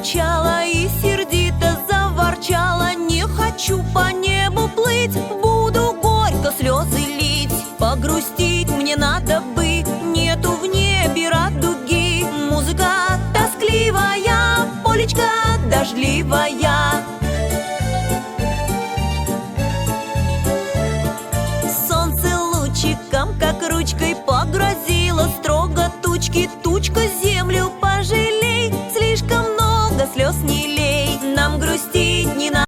закричала и сердито заворчала: не хочу по небу плыть, буду горько слезы лить. Погрустить мне надо бы, нету в небе радуги. Музыка тоскливая, полечка дождливая. Солнце лучиком, как ручкой,